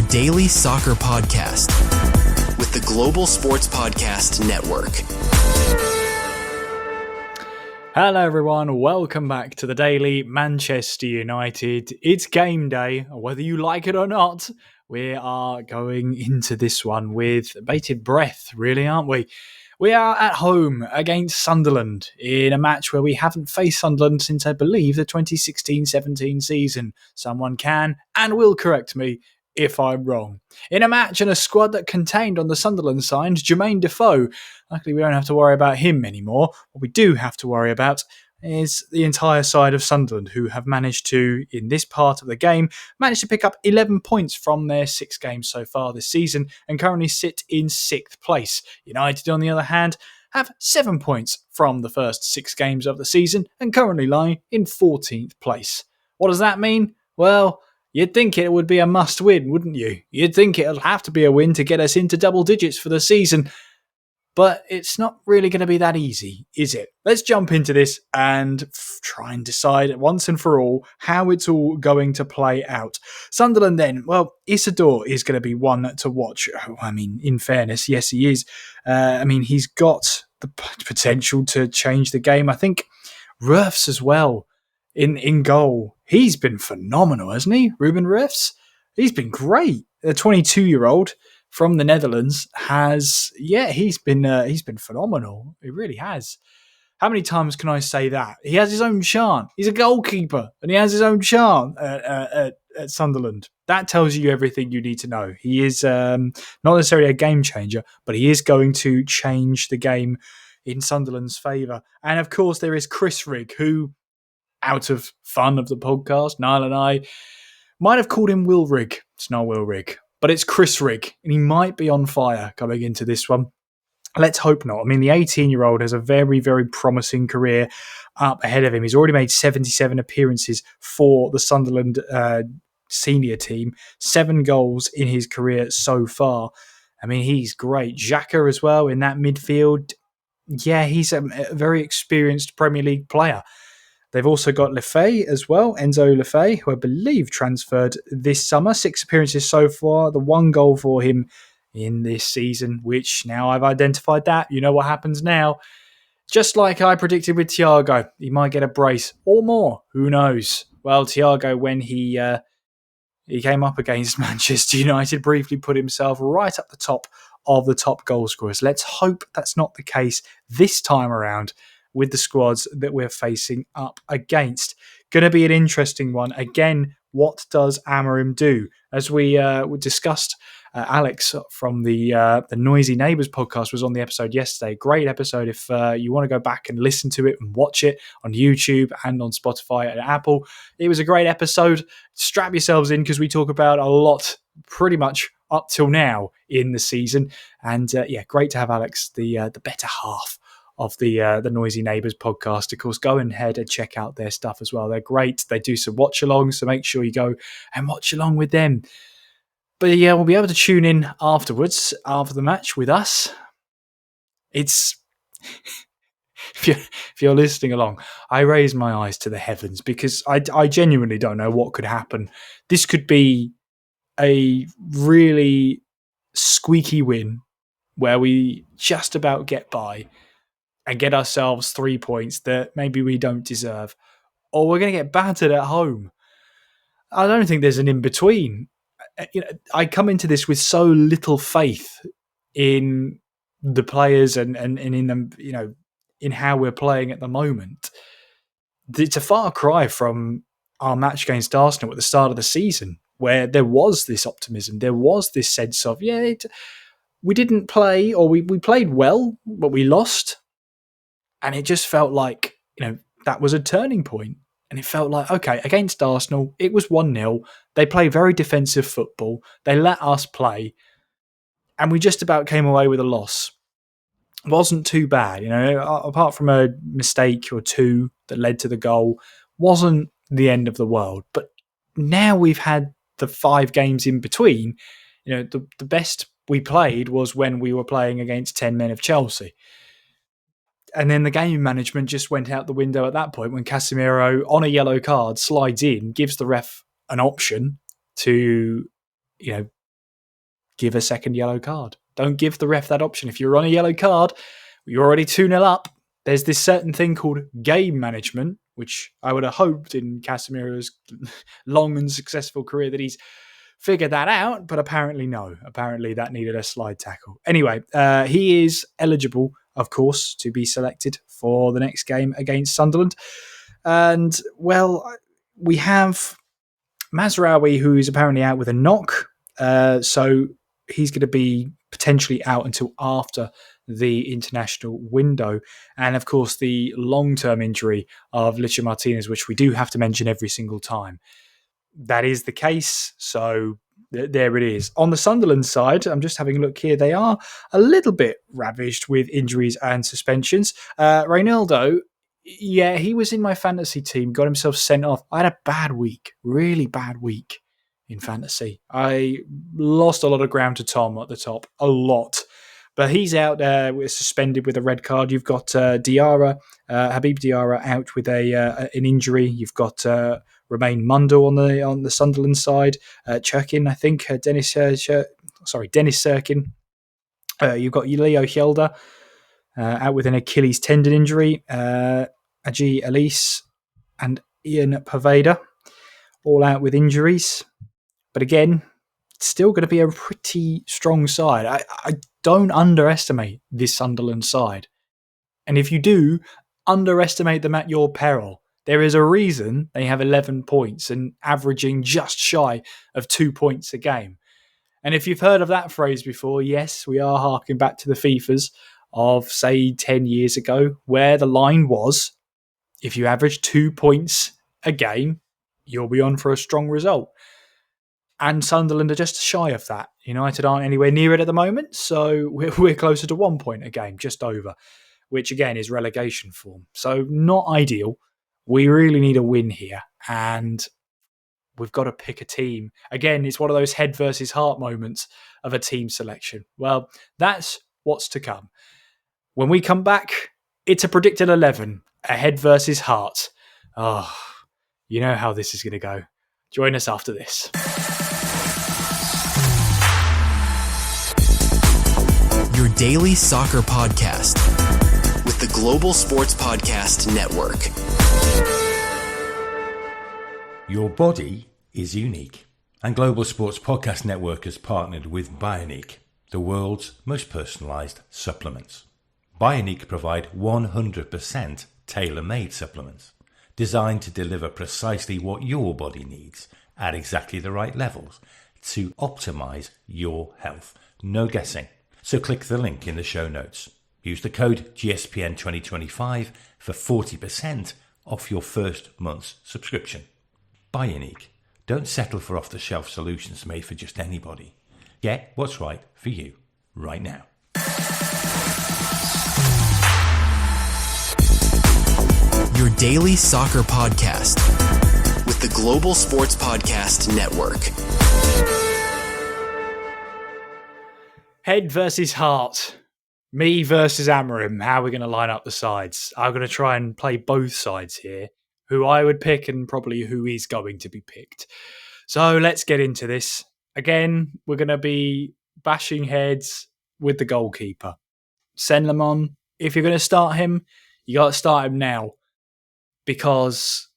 daily soccer podcast with the Global Sports Podcast Network. Hello everyone, welcome back to the Daily Manchester United. It's game day, whether you like it or not. We are going into this one with bated breath, really, aren't we? We are at home against Sunderland in a match where we haven't faced Sunderland since, I believe, the 2016-17 season. Someone can and will correct me if I'm wrong. In a match and a squad that contained on the Sunderland side Jermaine Defoe. Luckily, we don't have to worry about him anymore. What we do have to worry about is the entire side of Sunderland, who have managed to, in this part of the game, managed to pick up 11 points from their 6 games so far this season and currently sit in 6th place. United, on the other hand, have 7 points from the first 6 games of the season and currently lie in 14th place. What does that mean? Well, you'd think it would be a must-win, wouldn't you? You'd think it'll have to be a win to get us into double digits for the season. But it's not really going to be that easy, is it? Let's jump into this and try and decide once and for all how it's all going to play out. Sunderland then, well, Isidore is going to be one to watch. I mean, in fairness, yes, he is. He's got the potential to change the game. I think Ruffs as well in goal. He's been phenomenal, hasn't he? Ruben Ruffs? He's been great. A 22-year-old from the Netherlands he's been phenomenal. He really has. How many times can I say that? He has his own chant. He's a goalkeeper and he has his own chant at Sunderland. That tells you everything you need to know. He is not necessarily a game changer, but he is going to change the game in Sunderland's favour. And of course, there is Chris Rigg, who, out of fun of the podcast, Niall and I might have called him Will Rigg. It's not Will Rigg. But it's Chris Rigg, and he might be on fire coming into this one. Let's hope not. I mean, the 18-year-old has a very, very promising career up ahead of him. He's already made 77 appearances for the Sunderland senior team, 7 goals in his career so far. I mean, he's great. Xhaka as well in that midfield. Yeah, he's a very experienced Premier League player. They've also got Lefay as well, Enzo Lefay, who I believe transferred this summer. 6 appearances so far, the 1 goal for him in this season, which now I've identified that. You know what happens now. Just like I predicted with Thiago, he might get a brace or more. Who knows? Well, Thiago, when he came up against Manchester United, briefly put himself right up the top of the top goal scorers. Let's hope that's not the case this time around with the squads that we're facing up against. Going to be an interesting one. Again, what does Amorim do? As we discussed, Alex from the Noisy Neighbours podcast was on the episode yesterday. Great episode if you want to go back and listen to it and watch it on YouTube and on Spotify and Apple. It was a great episode. Strap yourselves in because we talk about a lot pretty much up till now in the season. And great to have Alex, the better half of the Noisy Neighbours podcast. Of course, go ahead and check out their stuff as well. They're great. They do some watch-alongs, so make sure you go and watch along with them. But yeah, we'll be able to tune in afterwards, after the match with us. It's... if you're listening along, I raise my eyes to the heavens because I genuinely don't know what could happen. This could be a really squeaky win where we just about get by and get ourselves 3 points that maybe we don't deserve. Or we're going to get battered at home. I don't think there's an in-between. I come into this with so little faith in the players and in them, in how we're playing at the moment. It's a far cry from our match against Arsenal at the start of the season, where there was this optimism. There was this sense of, we didn't play, or we played well, but we lost. And it just felt like, that was a turning point. And it felt like, okay, against Arsenal, it was 1-0. They play very defensive football. They let us play. And we just about came away with a loss. It wasn't too bad, apart from a mistake or 2 that led to the goal. Wasn't the end of the world. But now we've had the 5 games in between. The best we played was when we were playing against 10 men of Chelsea. And then the game management just went out the window at that point when Casemiro, on a yellow card, slides in, gives the ref an option to, give a second yellow card. Don't give the ref that option. If you're on a yellow card, you're already 2-0 up. There's this certain thing called game management, which I would have hoped in Casemiro's long and successful career that he's figured that out, but apparently no. Apparently that needed a slide tackle. Anyway, he is eligible, of course, to be selected for the next game against Sunderland. And, well, we have Mazraoui, who's apparently out with a knock. So he's going to be potentially out until after the international window. And, of course, the long-term injury of Licha Martinez, which we do have to mention every single time. That is the case. So there it is. On the Sunderland side, I'm just having a look here. They are a little bit ravaged with injuries and suspensions. Reynaldo, yeah, he was in my fantasy team, got himself sent off. I had a bad week, really bad week in fantasy. I lost a lot of ground to Tom at the top, a lot. But he's out suspended with a red card. You've got Diarra, Habib Diarra out with an injury. You've got Romain Mundo on the Sunderland side. Churkin, I think. Dennis Serkin. You've got Leo Hjelde out with an Achilles tendon injury. Aji Elise and Ian Poveda all out with injuries. But again, it's still going to be a pretty strong side. I don't underestimate this Sunderland side. And if you do, underestimate them at your peril. There is a reason they have 11 points and averaging just shy of 2 points a game. And if you've heard of that phrase before, yes, we are harking back to the FIFAs of, say, 10 years ago, where the line was, if you average 2 points a game, you'll be on for a strong result. And Sunderland are just shy of that. United aren't anywhere near it at the moment, so we're closer to 1 point a game, just over, which again is relegation form. So not ideal. We really need a win here, and we've got to pick a team. Again, it's one of those head versus heart moments of a team selection. Well, that's what's to come. When we come back, it's a predicted 11, a head versus heart. Oh, you know how this is going to go. Join us after this. Your daily soccer podcast with the Global Sports Podcast Network. Your body is unique, and Global Sports Podcast Network has partnered with Bionique, the world's most personalised supplements. Bionique provide 100% tailor-made supplements designed to deliver precisely what your body needs at exactly the right levels to optimise your health. No guessing. So click the link in the show notes. Use the code GSPN2025 for 40% off your first month's subscription. Bionique. Don't settle for off-the-shelf solutions made for just anybody. Get what's right for you right now. Your daily soccer podcast with the Global Sports Podcast Network. Head versus heart. Me versus Amorim. How are we going to line up the sides? I'm going to try and play both sides here. Who I would pick and probably who is going to be picked. So let's get into this. Again, we're going to be bashing heads with the goalkeeper. Senlemon, if you're going to start him, you got to start him now. Because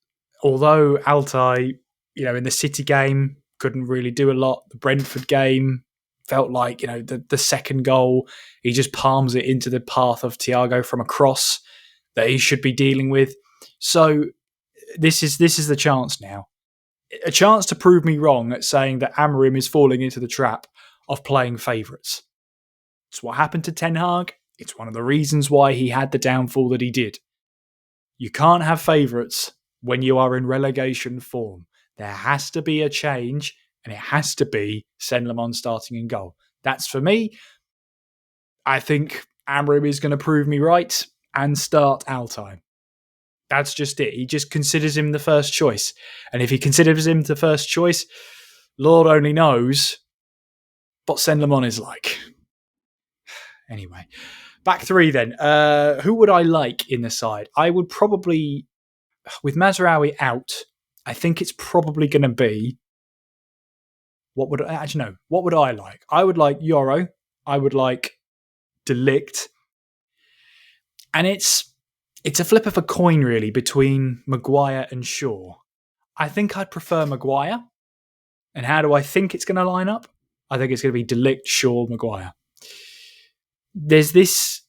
although Altai, in the City game, couldn't really do a lot, the Brentford game felt like, the second goal, he just palms it into the path of Thiago from a cross that he should be dealing with. So this is the chance now. A chance to prove me wrong at saying that Amorim is falling into the trap of playing favourites. It's what happened to Ten Hag. It's one of the reasons why he had the downfall that he did. You can't have favourites when you are in relegation form. There has to be a change, and it has to be Senlemon starting in goal. That's for me. I think Amorim is going to prove me right and start Altai. That's just it. He just considers him the first choice. And if he considers him the first choice, Lord only knows what Senlemon is like. Anyway, back three then. Who would I like in the side? I would probably, with Mazraoui out, I think it's probably going to be What would I like? I would like Yoro. I would like De Ligt. And it's a flip of a coin, really, between Maguire and Shaw. I think I'd prefer Maguire. And how do I think it's going to line up? I think it's going to be De Ligt, Shaw, Maguire. There's this...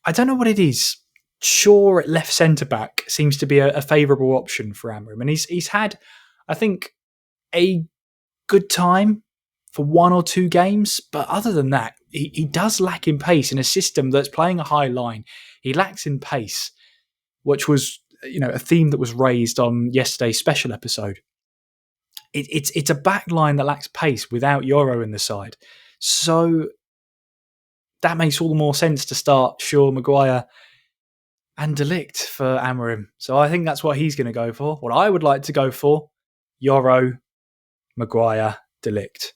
I don't know what it is. Shaw at left centre-back seems to be a favourable option for Amorim. And he's had, I think, a good time for one or two games. But other than that, he does lack in pace in a system that's playing a high line. He lacks in pace, which was, a theme that was raised on yesterday's special episode. It's a back line that lacks pace without Yoro in the side. So that makes all the more sense to start Shaw, Maguire and De Ligt for Amorim. So I think that's what he's going to go for. What I would like to go for, Yoro, Maguire, De Ligt.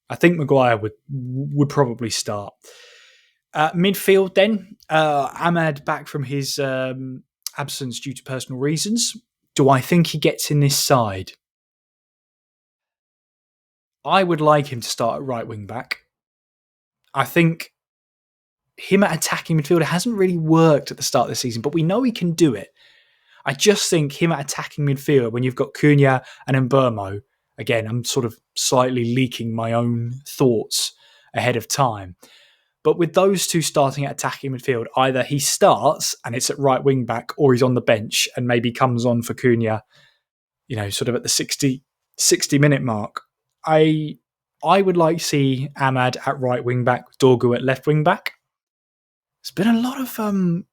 I think Maguire would probably start. Midfield then, Ahmad back from his absence due to personal reasons. Do I think he gets in this side? I would like him to start at right wing back. I think him at attacking midfielder hasn't really worked at the start of the season, but we know he can do it. I just think him at attacking midfield when you've got Cunha and Mbeumo, again, I'm sort of slightly leaking my own thoughts ahead of time. But with those two starting at attacking midfield, either he starts and it's at right wing back, or he's on the bench and maybe comes on for Cunha, sort of at the 60-minute mark. I would like to see Ahmad at right wing back, Dorgu at left wing back. It's been a lot of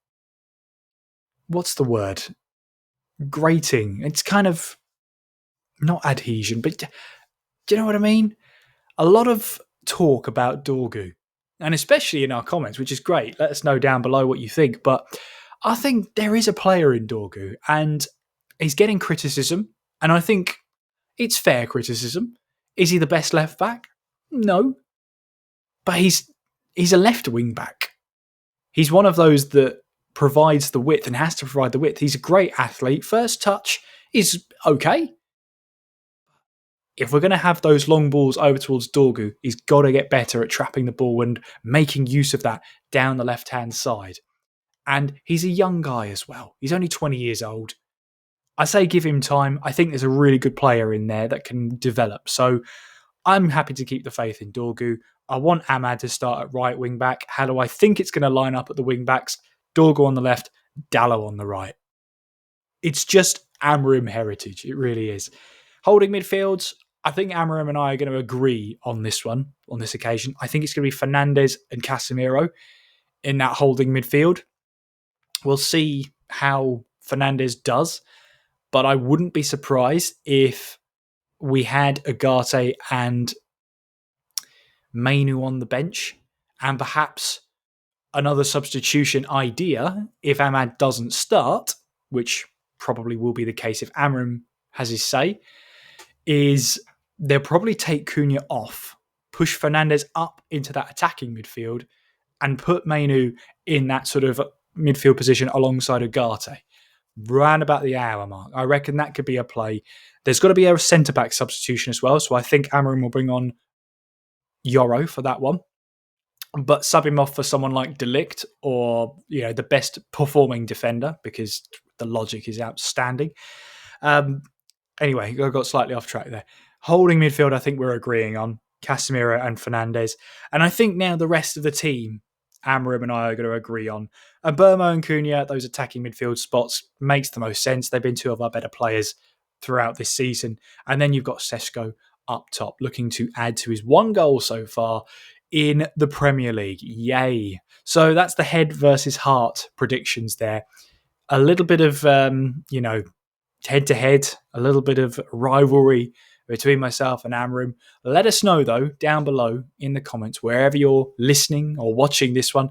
what's the word? Grating. It's kind of not adhesion, but do you know what I mean? A lot of talk about Dorgu, and especially in our comments, which is great. Let us know down below what you think. But I think there is a player in Dorgu, and he's getting criticism, and I think it's fair criticism. Is he the best left back? No. But he's a left wing back. He's one of those that provides the width and has to provide the width. He's a great athlete. First touch is okay. If we're going to have those long balls over towards Dorgu, he's got to get better at trapping the ball and making use of that down the left-hand side. And he's a young guy as well. He's only 20 years old. I say give him time. I think there's a really good player in there that can develop. So I'm happy to keep the faith in Dorgu. I want Ahmad to start at right wing back. How do I think it's going to line up at the wing backs? Dorgu on the left, Dallo on the right. It's just Amorim heritage. It really is. Holding midfields, I think Amorim and I are going to agree on this one, on this occasion. I think it's going to be Fernandes and Casemiro in that holding midfield. We'll see how Fernandes does, but I wouldn't be surprised if we had Ugarte and Mainu on the bench, and perhaps another substitution idea if Ahmad doesn't start, which probably will be the case if Amorim has his say, is they'll probably take Cunha off, push Fernandes up into that attacking midfield, and put Mainu in that sort of midfield position alongside Ugarte. Round about the hour mark. I reckon that could be a play. There's got to be a centre-back substitution as well, so I think Amorim will bring on Yoro for that one, but sub him off for someone like De Ligt or the best performing defender, because the logic is outstanding. Anyway, I got slightly off track there. Holding midfield, I think we're agreeing on Casemiro and Fernandes, and I think now the rest of the team, Amorim and I are going to agree on. And Mbeumo and Cunha, those attacking midfield spots, makes the most sense. They've been two of our better players throughout this season. And then you've got Sesko up top, looking to add to his one goal so far in the Premier League. Yay. So that's the head versus heart predictions there. A little bit of, head-to-head, a little bit of rivalry between myself and Amorim. Let us know, though, down below in the comments, wherever you're listening or watching this one,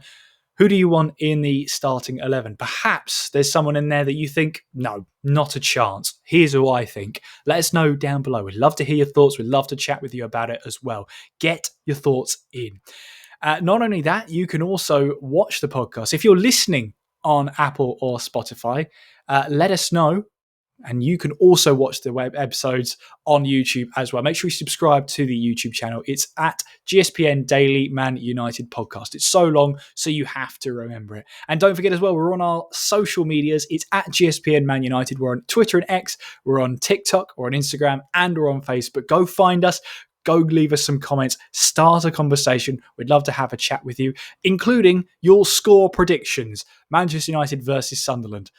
who do you want in the starting 11? Perhaps there's someone in there that you think, no, not a chance. Here's who I think. Let us know down below. We'd love to hear your thoughts. We'd love to chat with you about it as well. Get your thoughts in. Not only that, you can also watch the podcast. If you're listening on Apple or Spotify, let us know And you can also watch the web episodes on YouTube as well. Make sure you subscribe to the YouTube channel. It's at GSPN Daily Man United Podcast. It's so long, so you have to remember it. And don't forget as well, we're on our social medias. It's at GSPN Man United. We're on Twitter and X. We're on TikTok. We're on Instagram. And we're on Facebook. Go find us. Go leave us some comments. Start a conversation. We'd love to have a chat with you, including your score predictions. Manchester United versus Sunderland.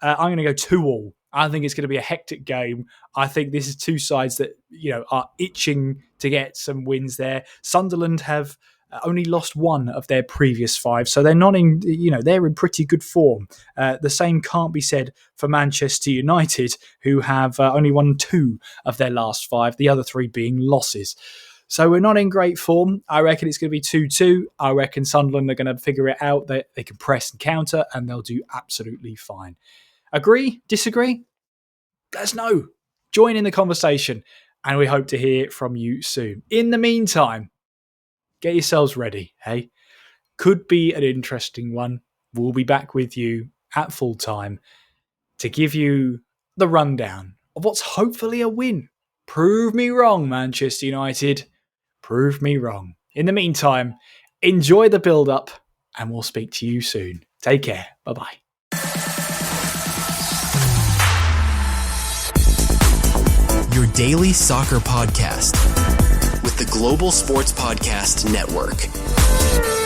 I'm going to go 2-2. I think it's going to be a hectic game. I think this is two sides that, are itching to get some wins there. Sunderland have only lost one of their previous 5, so they're not in, they're in pretty good form. The same can't be said for Manchester United, who have only won 2 of their last 5, the other 3 being losses. So we're not in great form. I reckon it's going to be 2-2. I reckon Sunderland are going to figure it out. They can press and counter, and they'll do absolutely fine. Agree? Disagree? Let us know. Join in the conversation, and we hope to hear from you soon. In the meantime, get yourselves ready, hey? Could be an interesting one. We'll be back with you at full time to give you the rundown of what's hopefully a win. Prove me wrong, Manchester United. Prove me wrong. In the meantime, enjoy the build-up, and we'll speak to you soon. Take care. Bye-bye. Your daily soccer podcast with the Global Sports Podcast Network.